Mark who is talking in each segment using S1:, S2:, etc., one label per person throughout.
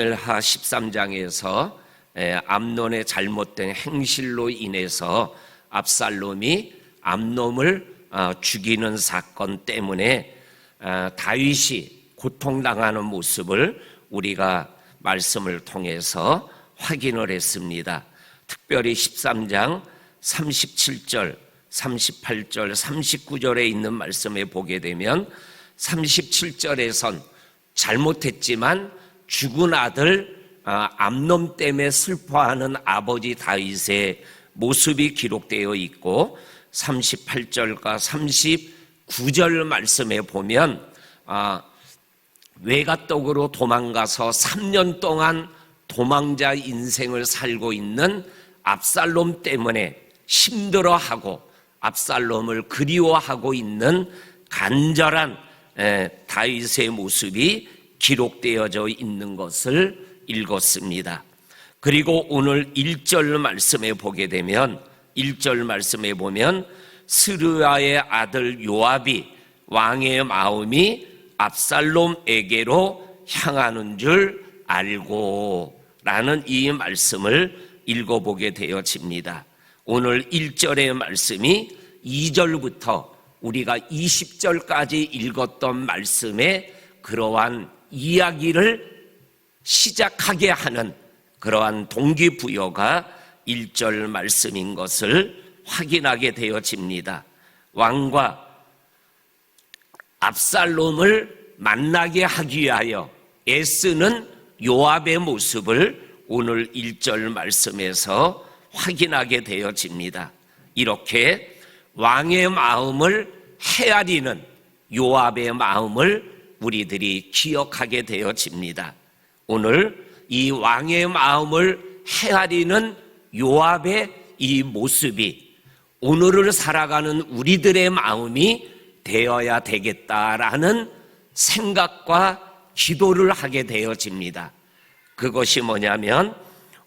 S1: 하 13장에서 암논의 잘못된 행실로 인해서 압살롬이 암논을 죽이는 사건 때문에 다윗이 고통당하는 모습을 우리가 말씀을 통해서 확인을 했습니다. 특별히 13장 37절, 38절, 39절에 있는 말씀에 보게 되면 37절에선 잘못했지만 죽은 아들 암논 때문에 슬퍼하는 아버지 다윗의 모습이 기록되어 있고 38절과 39절 말씀에 보면 외갓댁으로 도망가서 3년 동안 도망자 인생을 살고 있는 압살롬 때문에 힘들어하고 압살롬을 그리워하고 있는 간절한 다윗의 모습이 기록되어져 있는 것을 읽었습니다. 그리고 오늘 1절 말씀에 보게 되면 1절 말씀에 보면 스르야의 아들 요압이 왕의 마음이 압살롬에게로 향하는 줄 알고 라는 이 말씀을 읽어보게 되어집니다. 오늘 1절의 말씀이 2절부터 우리가 20절까지 읽었던 말씀의 그러한 이야기를 시작하게 하는 그러한 동기부여가 1절 말씀인 것을 확인하게 되어집니다. 왕과 압살롬을 만나게 하기 위하여 애쓰는 요압의 모습을 오늘 1절 말씀에서 확인하게 되어집니다. 이렇게 왕의 마음을 헤아리는 요압의 마음을 우리들이 기억하게 되어집니다. 오늘 이 왕의 마음을 헤아리는 요압의 이 모습이 오늘을 살아가는 우리들의 마음이 되어야 되겠다라는 생각과 기도를 하게 되어집니다. 그것이 뭐냐면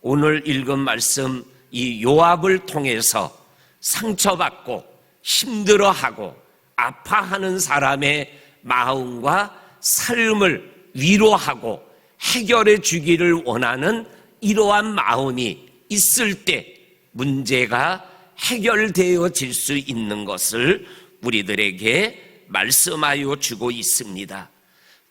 S1: 오늘 읽은 말씀 이 요압을 통해서 상처받고 힘들어하고 아파하는 사람의 마음과 삶을 위로하고 해결해 주기를 원하는 이러한 마음이 있을 때 문제가 해결되어질 수 있는 것을 우리들에게 말씀하여 주고 있습니다.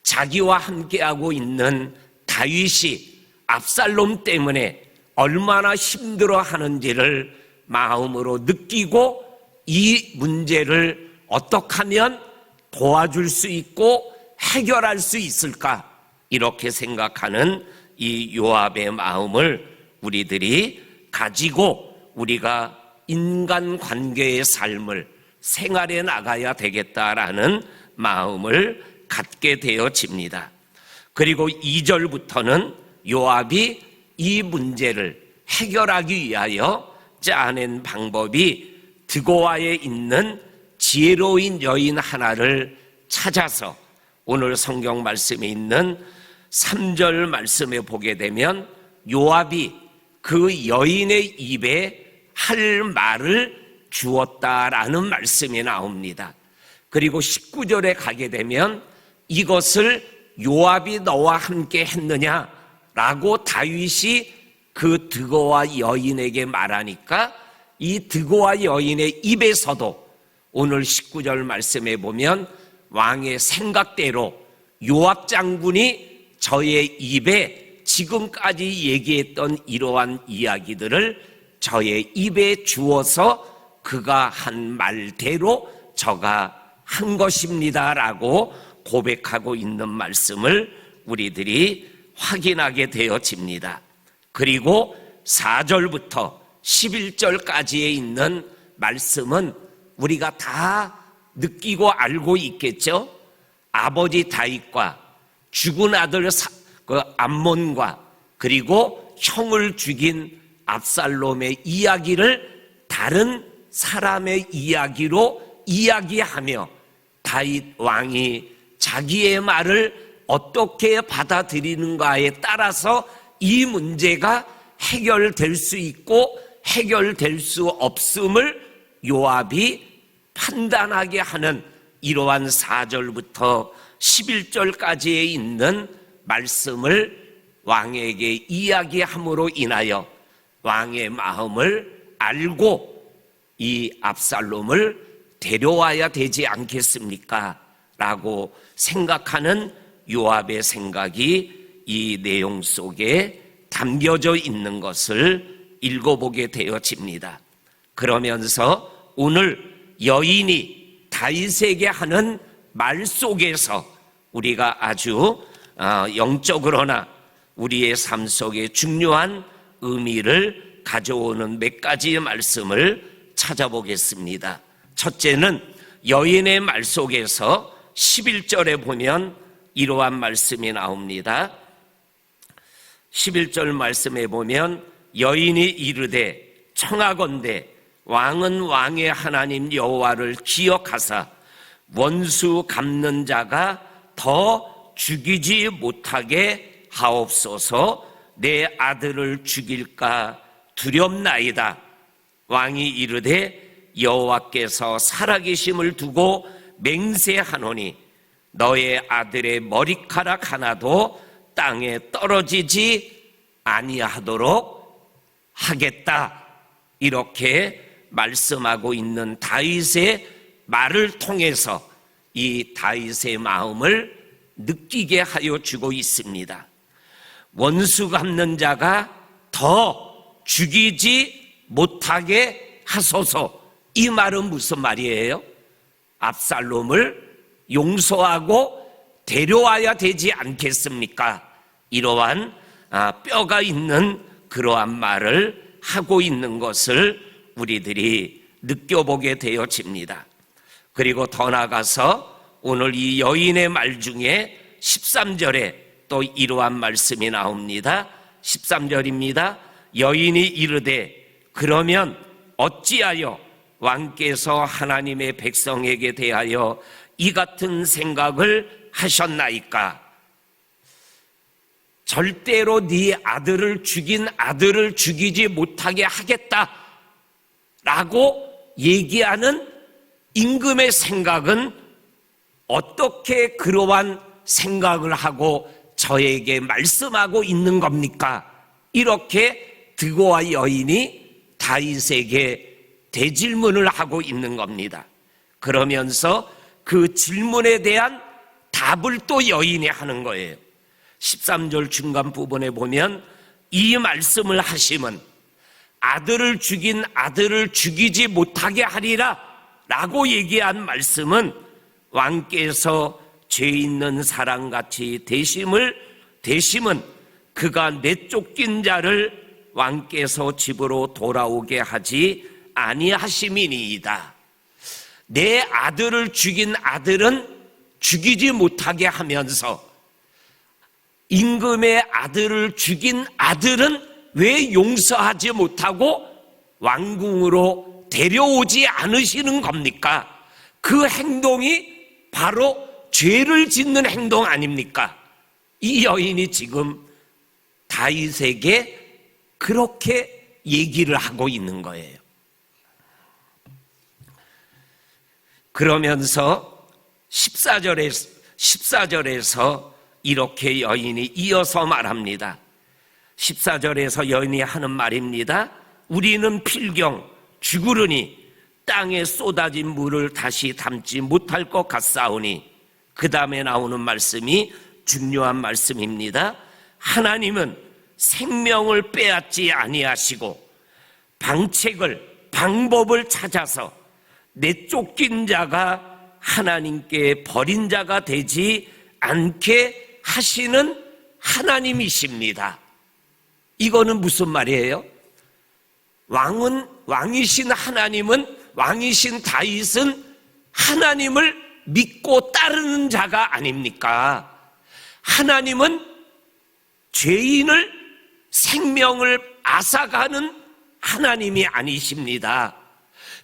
S1: 자기와 함께하고 있는 다윗이 압살롬 때문에 얼마나 힘들어하는지를 마음으로 느끼고 이 문제를 어떻게 하면 도와줄 수 있고 해결할 수 있을까 이렇게 생각하는 이 요압의 마음을 우리들이 가지고 우리가 인간관계의 삶을 생활해 나가야 되겠다라는 마음을 갖게 되어집니다. 그리고 2절부터는 요압이 이 문제를 해결하기 위하여 짜낸 방법이 드고아에 있는 지혜로운 여인 하나를 찾아서 오늘 성경 말씀에 있는 3절 말씀에 보게 되면 요압이 그 여인의 입에 할 말을 주었다라는 말씀이 나옵니다. 그리고 19절에 가게 되면 이것을 요압이 너와 함께 했느냐라고 다윗이 그 드고아 여인에게 말하니까 이 드고아 여인의 입에서도 오늘 19절 말씀에 보면 왕의 생각대로 요압 장군이 저의 입에 지금까지 얘기했던 이러한 이야기들을 저의 입에 주어서 그가 한 말대로 저가 한 것입니다라고 고백하고 있는 말씀을 우리들이 확인하게 되어집니다. 그리고 4절부터 11절까지에 있는 말씀은 우리가 다 느끼고 알고 있겠죠. 아버지 다윗과 죽은 아들 암몬과 그리고 형을 죽인 압살롬의 이야기를 다른 사람의 이야기로 이야기하며 다윗 왕이 자기의 말을 어떻게 받아들이는가에 따라서 이 문제가 해결될 수 있고 해결될 수 없음을 요압이 판단하게 하는 이러한 4절부터 11절까지에 있는 말씀을 왕에게 이야기함으로 인하여 왕의 마음을 알고 이 압살롬을 데려와야 되지 않겠습니까? 라고 생각하는 요압의 생각이 이 내용 속에 담겨져 있는 것을 읽어보게 되어집니다. 그러면서 오늘 여인이 다윗에게 하는 말 속에서 우리가 아주 영적으로나 우리의 삶 속에 중요한 의미를 가져오는 몇 가지의 말씀을 찾아보겠습니다. 첫째는 여인의 말 속에서 11절에 보면 이러한 말씀이 나옵니다. 11절 말씀에 보면 여인이 이르되 청하건대 왕은 왕의 하나님 여호와를 기억하사 원수 갚는 자가 더 죽이지 못하게 하옵소서. 내 아들을 죽일까 두렵나이다. 왕이 이르되 여호와께서 살아계심을 두고 맹세하노니 너의 아들의 머리카락 하나도 땅에 떨어지지 아니하도록 하겠다. 이렇게 말씀하고 있는 다윗의 말을 통해서 이 다윗의 마음을 느끼게 하여 주고 있습니다. 원수 갚는 자가 더 죽이지 못하게 하소서. 이 말은 무슨 말이에요? 압살롬을 용서하고 데려와야 되지 않겠습니까? 이러한 뼈가 있는 그러한 말을 하고 있는 것을 우리들이 느껴보게 되어집니다. 그리고 더 나아가서 오늘 이 여인의 말 중에 13절에 또 이러한 말씀이 나옵니다. 13절입니다. 여인이 이르되 그러면 어찌하여 왕께서 하나님의 백성에게 대하여 이 같은 생각을 하셨나이까? 절대로 네 아들을 죽인 아들을 죽이지 못하게 하겠다라고 얘기하는 임금의 생각은 어떻게 그러한 생각을 하고 저에게 말씀하고 있는 겁니까? 이렇게 드고와 여인이 다윗에게 대질문을 하고 있는 겁니다. 그러면서 그 질문에 대한 답을 또 여인이 하는 거예요. 13절 중간 부분에 보면 이 말씀을 하심은 아들을 죽인 아들을 죽이지 못하게 하리라 라고 얘기한 말씀은 왕께서 죄 있는 사람같이 대심은 그가 내쫓긴 자를 왕께서 집으로 돌아오게 하지 아니하심이니이다. 내 아들을 죽인 아들은 죽이지 못하게 하면서 임금의 아들을 죽인 아들은 왜 용서하지 못하고 왕궁으로 데려오지 않으시는 겁니까? 그 행동이 바로 죄를 짓는 행동 아닙니까? 이 여인이 지금 다윗에게 그렇게 얘기를 하고 있는 거예요. 그러면서 14절에서 이렇게 여인이 이어서 말합니다. 14절에서 여인이 하는 말입니다. 우리는 필경 죽으르니 땅에 쏟아진 물을 다시 담지 못할 것 같사오니, 그 다음에 나오는 말씀이 중요한 말씀입니다. 하나님은 생명을 빼앗지 아니하시고 방법을 찾아서 내쫓긴 자가 하나님께 버린 자가 되지 않게 하시는 하나님이십니다. 이거는 무슨 말이에요? 왕이신 하나님은, 왕이신 다윗은 하나님을 믿고 따르는 자가 아닙니까? 하나님은 죄인을, 생명을 앗아가는 하나님이 아니십니다.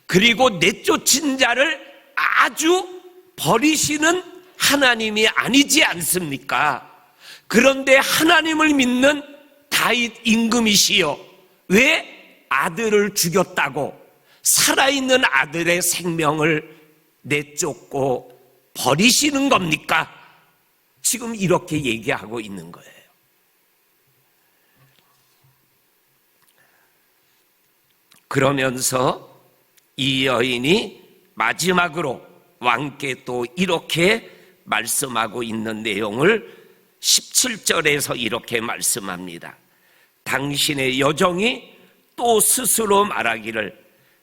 S1: 그리고 내쫓은 자를 아주 버리시는 하나님이 아니지 않습니까? 그런데 하나님을 믿는 다윗 임금이시여, 왜 아들을 죽였다고 살아있는 아들의 생명을 내쫓고 버리시는 겁니까? 지금 이렇게 얘기하고 있는 거예요. 그러면서 이 여인이 마지막으로 왕께 또 이렇게 말씀하고 있는 내용을 17절에서 이렇게 말씀합니다. 당신의 여종이 또 스스로 말하기를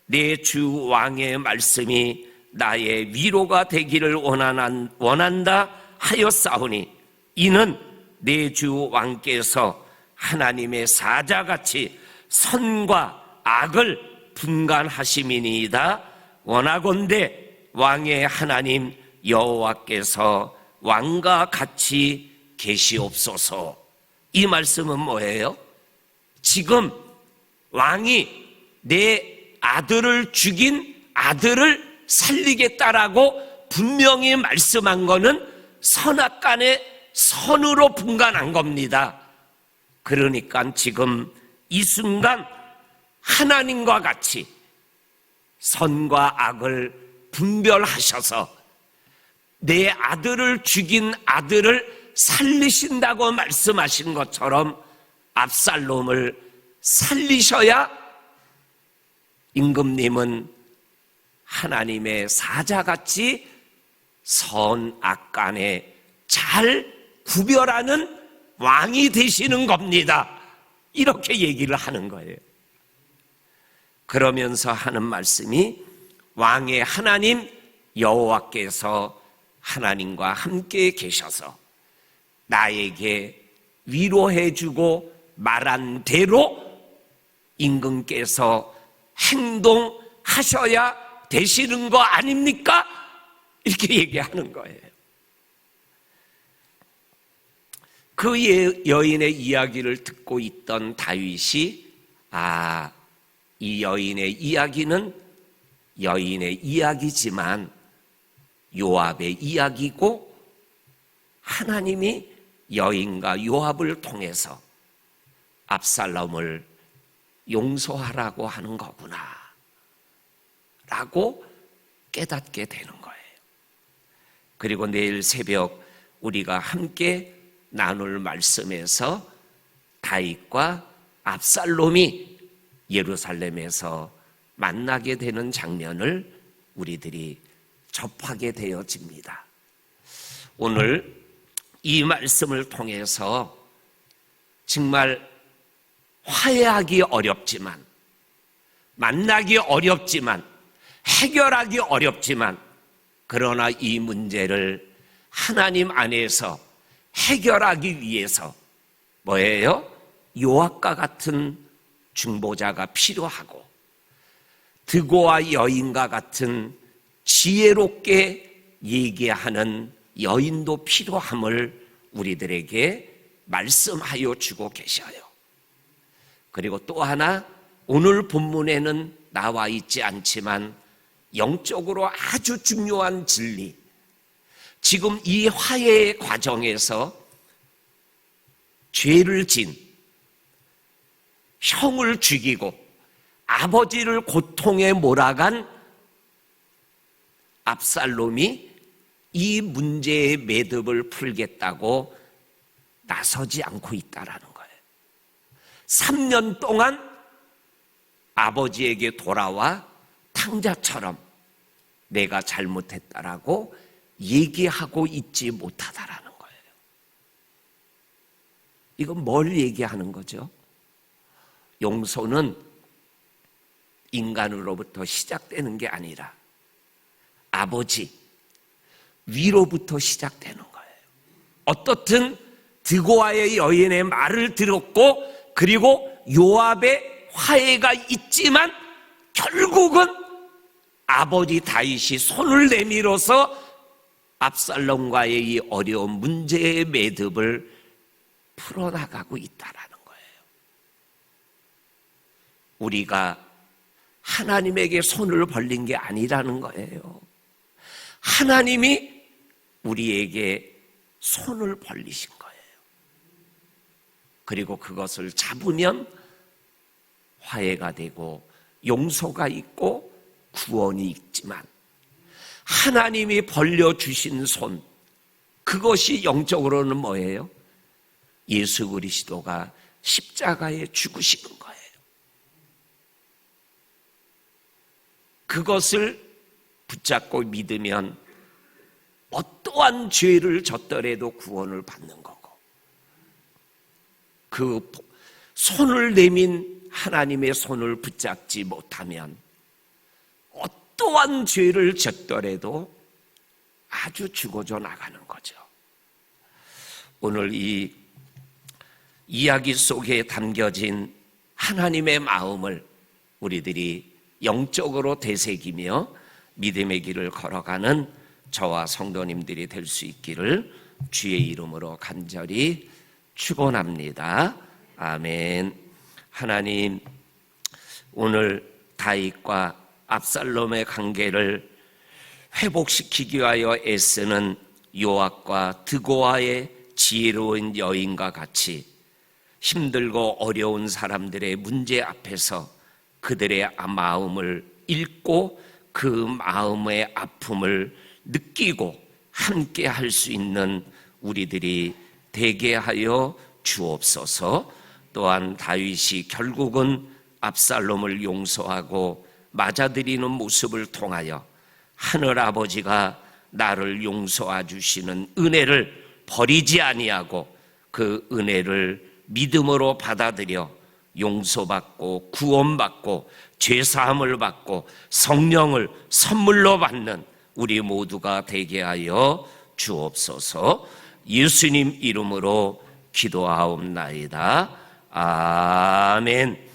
S1: 내 주 왕의 말씀이 나의 위로가 되기를 원한다 하였사오니 이는 내 주 왕께서 하나님의 사자같이 선과 악을 분간하심이니이다. 원하건대 왕의 하나님 여호와께서 왕과 같이 계시옵소서. 이 말씀은 뭐예요? 지금 왕이 내 아들을 죽인 아들을 살리겠다라고 분명히 말씀한 거는 선악간의 선으로 분간한 겁니다. 그러니까 지금 이 순간 하나님과 같이 선과 악을 분별하셔서 내 아들을 죽인 아들을 살리신다고 말씀하신 것처럼 압살롬을 살리셔야 임금님은 하나님의 사자같이 선악 간에 잘 구별하는 왕이 되시는 겁니다. 이렇게 얘기를 하는 거예요. 그러면서 하는 말씀이 왕의 하나님 여호와께서 하나님과 함께 계셔서 나에게 위로해주고 말한 대로 임금께서 행동하셔야 되시는 거 아닙니까? 이렇게 얘기하는 거예요. 그 여인의 이야기를 듣고 있던 다윗이 이 여인의 이야기는 여인의 이야기지만 요압의 이야기고 하나님이 여인과 요압을 통해서 압살롬을 용서하라고 하는 거구나 라고 깨닫게 되는 거예요. 그리고 내일 새벽 우리가 함께 나눌 말씀에서 다윗과 압살롬이 예루살렘에서 만나게 되는 장면을 우리들이 접하게 되어집니다. 오늘 이 말씀을 통해서 정말 화해하기 어렵지만, 만나기 어렵지만, 해결하기 어렵지만, 그러나 이 문제를 하나님 안에서 해결하기 위해서 뭐예요? 요압과 같은 중보자가 필요하고 드고와 여인과 같은 지혜롭게 얘기하는 여인도 필요함을 우리들에게 말씀하여 주고 계셔요. 그리고 또 하나, 오늘 본문에는 나와 있지 않지만 영적으로 아주 중요한 진리, 지금 이 화해의 과정에서 죄를 진 형을 죽이고 아버지를 고통에 몰아간 압살롬이 이 문제의 매듭을 풀겠다고 나서지 않고 있다라는 거예요. 3년 동안 아버지에게 돌아와 탕자처럼 내가 잘못했다라고 얘기하고 있지 못하다라는 거예요. 이건 뭘 얘기하는 거죠? 용서는 인간으로부터 시작되는 게 아니라 아버지 위로부터 시작되는 거예요. 어떻든 드고아의 여인의 말을 들었고 그리고 요압의 화해가 있지만 결국은 아버지 다윗이 손을 내밀어서 압살롬과의 이 어려운 문제의 매듭을 풀어나가고 있다라는 거예요. 우리가 하나님에게 손을 벌린 게 아니라는 거예요. 하나님이 우리에게 손을 벌리신 거예요. 그리고 그것을 잡으면 화해가 되고 용서가 있고 구원이 있지만 하나님이 벌려주신 손, 그것이 영적으로는 뭐예요? 예수 그리스도가 십자가에 죽으시는 거예요. 그것을 붙잡고 믿으면 어떠한 죄를 졌더라도 구원을 받는 거고, 그 손을 내민 하나님의 손을 붙잡지 못하면 어떠한 죄를 졌더라도 아주 죽어져 나가는 거죠. 오늘 이 이야기 속에 담겨진 하나님의 마음을 우리들이 영적으로 되새기며 믿음의 길을 걸어가는 저와 성도님들이 될 수 있기를 주의 이름으로 간절히 축원합니다. 아멘. 하나님, 오늘 다윗과 압살롬의 관계를 회복시키기 위하여 애쓰는 요압과 드고아의 지혜로운 여인과 같이 힘들고 어려운 사람들의 문제 앞에서 그들의 마음을 읽고 그 마음의 아픔을 느끼고 함께 할 수 있는 우리들이 되게 하여 주옵소서. 또한 다윗이 결국은 압살롬을 용서하고 맞아들이는 모습을 통하여 하늘 아버지가 나를 용서해 주시는 은혜를 버리지 아니하고 그 은혜를 믿음으로 받아들여 용서받고 구원받고 죄사함을 받고 성령을 선물로 받는 우리 모두가 되게 하여 주옵소서. 예수님 이름으로 기도하옵나이다. 아멘.